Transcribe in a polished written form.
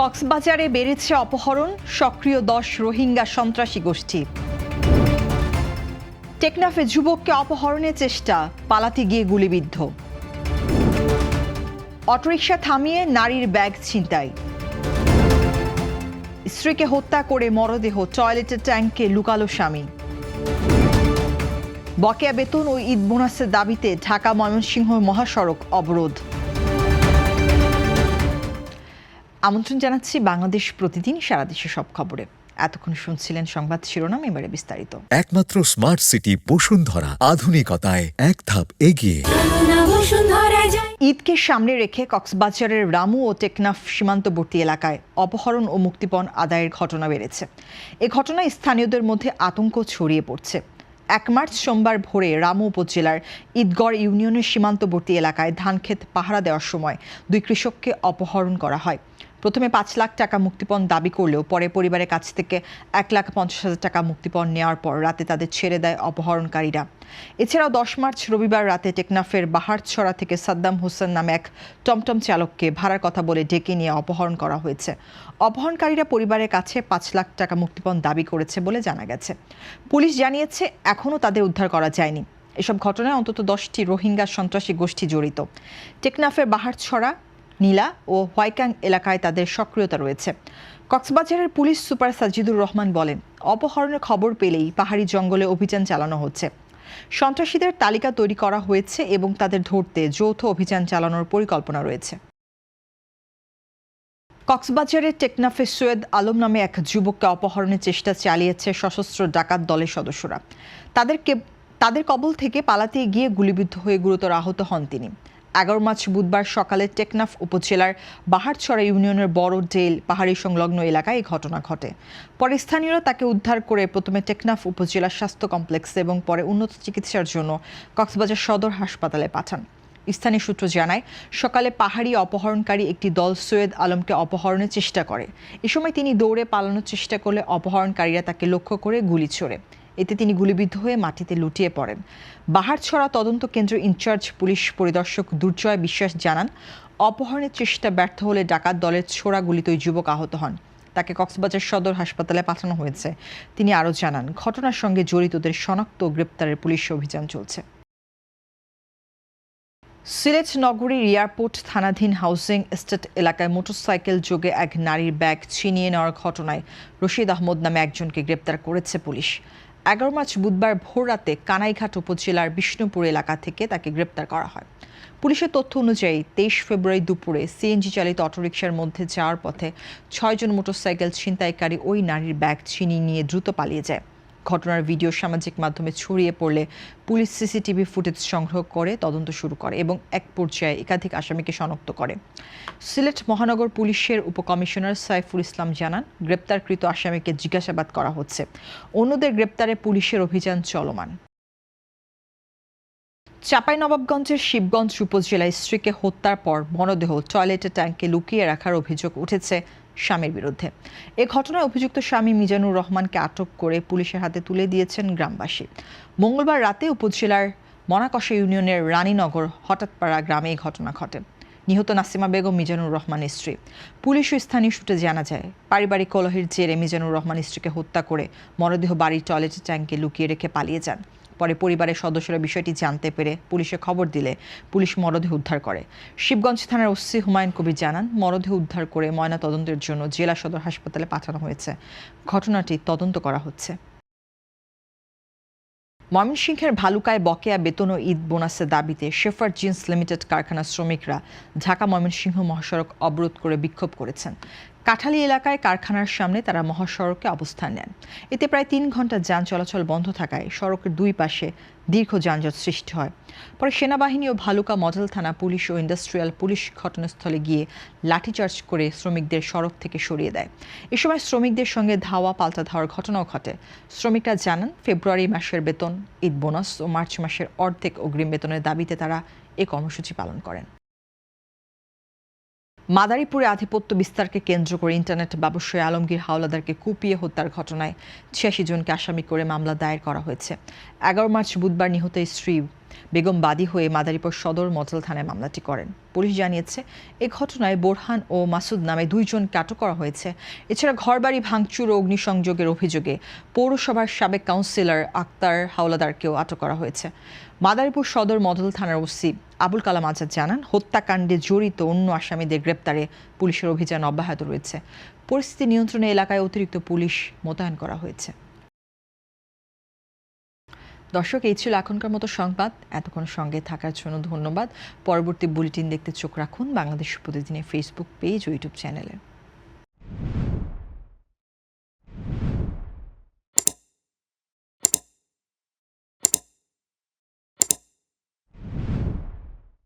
কক্সবাজারে বেড়েছে অপহরণ, সক্রিয় 10 রোহিঙ্গা সন্ত্রাসী গোষ্ঠী। টেকনাফে যুবককে অপহরণের চেষ্টা, পালাতে গিয়ে গুলিবিদ্ধ। অটোরিকশা থামিয়ে নারীর ব্যাগ ছিনতাই। স্ত্রীকে হত্যা করে মরদেহ টয়লেটের ট্যাঙ্কে লুকালো স্বামী। বকেয়া বেতন ও ঈদ বোনাসের দাবিতে ঢাকা ময়মনসিংহ মহাসড়ক অবরোধ। আমন্ত্রণ জানাচ্ছি বাংলাদেশ প্রতিদিন সারা দেশের সব খবরে। এতক্ষণ শুনছিলেন সংবাদ শিরোনাম, এবারে বিস্তারিত। একমাত্র স্মার্ট সিটি বসুন্ধরা, আধুনিকতায় এক ধাপ এগিয়ে। ঈদকে সামনে রেখে কক্সবাজারের রামু ও টেকনাফ সীমান্তবর্তী এলাকায় অপহরণ ও মুক্তিপণ আদায়ের ঘটনা বেড়েছে। এ ঘটনায় স্থানীয়দের মধ্যে আতঙ্ক ছড়িয়ে পড়ছে। 1 মার্চ সোমবার ভোরে রামু উপজেলার ঈদগড় ইউনিয়নের সীমান্তবর্তী এলাকায় ধানক্ষেত পাহারা দেওয়ার সময় 2 কৃষককে অপহরণ করা হয়। প্রথমে 5 লাখ টাকা মুক্তিপণ দাবি করলেও পরে পরিবারের কাছ থেকে 1,50,000 টাকা মুক্তিপণ নেওয়ার পর রাতে তাদের ছেড়ে দেয় অপহরণকারীরা। এছাড়াও 10 মার্চ রবিবার রাতে টেকনাফের বাহারছড়া থেকে সাদ্দাম হোসেন নামে এক টমটম চালককে ভাড়ার কথা বলে ডেকে নিয়ে অপহরণ করা হয়েছে। অপহরণকারীরা পরিবারের কাছে 5 লাখ টাকা মুক্তিপণ দাবি করেছে বলে জানা গেছে। পুলিশ জানিয়েছে এখনও তাদের উদ্ধার করা যায়নি। এসব ঘটনায় অন্তত 10টি রোহিঙ্গা সন্ত্রাসী গোষ্ঠী জড়িত। টেকনাফের বাহারছড়া, নীলা ও হোয়াইকাং এলাকায় তাদের সক্রিয়তা রয়েছে। কক্সবাজারের পুলিশ সুপার সাজিদুর রহমান বলেন, অপহরণের খবর পেলেই পাহাড়ি জঙ্গলে অভিযান চালানো হচ্ছে। সন্ত্রাসীদের তালিকা তৈরি করা হয়েছে এবং তাদের ধরতে যৌথ অভিযান চালানোর পরিকল্পনা রয়েছে। কক্সবাজারের টেকনাফে সৈয়দ আলম নামে এক যুবককে অপহরণের চেষ্টা চালিয়েছে সশস্ত্র ডাকাত দলের সদস্যরা। তাদের কবল থেকে পালাতে গিয়ে গুলিবিদ্ধ হয়ে গুরুতর আহত হন তিনি। 11 মার্চ বুধবার সকালে টেকনাফ উপজেলার বাহারছড়া ইউনিয়নের বড় ডেল পাহাড়ি সংলগ্ন এলাকায় এই ঘটনা ঘটে। পরে স্থানীয়রা তাকে উদ্ধার করে প্রথমে টেকনাফ উপজেলা স্বাস্থ্য কমপ্লেক্সে এবং পরে উন্নত চিকিৎসার জন্য কক্সবাজার সদর হাসপাতালে পাঠান। স্থানীয় সূত্র জানায়, সকালে পাহাড়ি অপহরণকারী একটি দল সৈয়দ আলমকে অপহরণের চেষ্টা করে। এ সময় তিনি দৌড়ে পালানোর চেষ্টা করলে অপহরণকারীরা তাকে লক্ষ্য করে গুলি ছোড়ে। এতে তিনি গুলিবিদ্ধ হয়ে মাটিতে লুটিয়ে পড়েন। বাহারছড়া তদন্ত কেন্দ্রের ইনচার্জ পুলিশ পরিদর্শক দুর্জয় বিশ্বাস জানান, অপহরণের চেষ্টা ব্যর্থ হলে ডাকাত দলের ছোড়া গুলিতে ওই যুবক আহত হন। তাকে কক্সবাজার সদর হাসপাতালে পাঠানো হয়েছে। তিনি আরও জানান, ঘটনার সঙ্গে জড়িতদের শনাক্ত ও গ্রেপ্তারের পুলিশ অভিযান চলছে। সিলেট নগরীর এয়ারপোর্ট থানাধীন হাউজিং এস্টেট এলাকায় মোটরসাইকেল যোগে এক নারীর ব্যাগ ছিনিয়ে নেওয়ার ঘটনায় রশিদ আহমদ নামে একজনকে গ্রেপ্তার করেছে পুলিশ। 11 মার্চ বুধবার ভোর রাতে কানাইঘাট উপজেলার বিষ্ণুপুর এলাকা থেকে তাকে গ্রেপ্তার করা হয়। পুলিশের তথ্য অনুযায়ী 23 ফেব্রুয়ারি দুপুরে সিএনজি চালিত অটোরিকশার মধ্যে যাওয়ার পথে 6 জন মোটরসাইকেল ছিনতাইকারী ওই নারীর ব্যাগ ছিনিয়ে নিয়ে দ্রুত পালিয়ে যায়। ঘটনার ভিডিও সামাজিক মাধ্যমে ছড়িয়ে পড়লে পুলিশ সিসিটিভি ফুটেজ সংগ্রহ করে তদন্ত শুরু করে এবং এক পর্যায়ে একাধিক আসামিকে শনাক্ত করে। সিলেট মহানগর পুলিশের উপকমিশনার সাইফুল ইসলাম জানান, গ্রেপ্তারকৃত আসামিকে জিজ্ঞাসাবাদ করা হচ্ছে। অন্যদের গ্রেপ্তারে পুলিশের অভিযান চলমান। চাঁপাইনবাবগঞ্জের শিবগঞ্জ উপজেলায় স্ত্রীকে হত্যার পর মরদেহ টয়লেটের ট্যাঙ্কে লুকিয়ে রাখার অভিযোগ উঠেছে স্বামীর বিরুদ্ধে। এ ঘটনায় অভিযুক্ত স্বামী মিজানুর রহমানকে আটক করে পুলিশের হাতে তুলে দিয়েছেন গ্রামবাসী। মঙ্গলবার রাতে উপজেলার মনাকষা ইউনিয়নের রানীনগর হঠাৎপাড়া গ্রামে এই ঘটনা ঘটে। নিহত নাসিমা বেগম মিজানুর রহমানের স্ত্রী। পুলিশ ও স্থানীয় সূত্রে জানা যায়, পারিবারিক কলহের জেরে মিজানুর রহমান স্ত্রীকে হত্যা করে মরদেহ বাড়ির টয়লেটের ট্যাঙ্কে লুকিয়ে রেখে পালিয়ে যান। পরে পরিবারের সদস্যরা বিষয়টি জানতে পেরে পুলিশে খবর দিলে পুলিশ মরদেহ উদ্ধার করে। শিবগঞ্জ থানার ওসি হুমায়ুন কবির জানান, মরদেহ উদ্ধার করে ময়নাতদন্তের জন্য জেলা সদর হাসপাতালে পাঠানো হয়েছে। ঘটনাটি তদন্ত করা হচ্ছে। ময়মনসিংহের ভালুকায় বকেয়া বেতন ও ঈদ বোনাসের দাবিতে শেফার জিন্স লিমিটেড কারখানার শ্রমিকরা ঢাকা ময়মনসিংহ মহাসড়ক অবরোধ করে বিক্ষোভ করেছেন। কাঠালী এলাকায় কারখানার সামনে তারা মহাসড়কে অবস্থান নেন। এতে প্রায় 3 ঘন্টা যান চলাচল বন্ধ থাকায় সড়কের 2 পাশে দীর্ঘ যানজট সৃষ্টি হয়। পরে সেনাবাহিনী ও ভালুকা মডেল থানা পুলিশ ও ইন্ডাস্ট্রিয়াল পুলিশ ঘটনাস্থলে গিয়ে লাঠিচার্জ করে শ্রমিকদের সড়ক থেকে সরিয়ে দেয়। এ সময় শ্রমিকদের সঙ্গে ধাওয়া পাল্টা ধাওয়ার ঘটনাও ঘটে। শ্রমিকরা জানান, ফেব্রুয়ারি মাসের বেতন, ঈদ বোনাস ও মার্চ মাসের অর্ধেক অগ্রিম বেতনের দাবিতে তারা এ কর্মসূচি পালন করেন। মাদারীপুরে আধিপত্য বিস্তারকে কেন্দ্র করে ইন্টারনেট ব্যবসায়ী আলমগীর হাওলাদারকে কুপিয়ে হত্যার ঘটনায় 86 জনকে আসামি করে মামলা দায়ের করা হয়েছে। 11 মার্চ বুধবার নিহত স্ত্রী বেগম বাদী হয়ে মাদারীপুর সদর মডেল থানায় মামলাটি করেন। পুলিশ জানিয়েছে, এ ঘটনায় বোরহান ও মাসুদ নামে 2 জনকে আটক করা হয়েছে। এছাড়া ঘরবাড়ি ভাঙচুর ও অগ্নিসংযোগের অভিযোগে পৌরসভার সাবেক কাউন্সিলর আক্তার হাওলাদারকেও আটক করা হয়েছে। মাদারীপুর সদর মডেল থানার ওসি আবুল কালাম আজাদ জানান, হত্যাকাণ্ডে জড়িত অন্য আসামিদের গ্রেপ্তারে পুলিশের অভিযান অব্যাহত রয়েছে। পরিস্থিতি নিয়ন্ত্রণে এলাকায় অতিরিক্ত পুলিশ মোতায়েন করা হয়েছে। দর্শক, এই ছিল এখনকার মতো সংবাদ। এতক্ষণ সঙ্গে থাকার জন্য ধন্যবাদ। পরবর্তী বুলেটিন দেখতে চোখ রাখুন বাংলাদেশ প্রতিদিনের ফেসবুক পেজ ও ইউটিউব চ্যানেলে।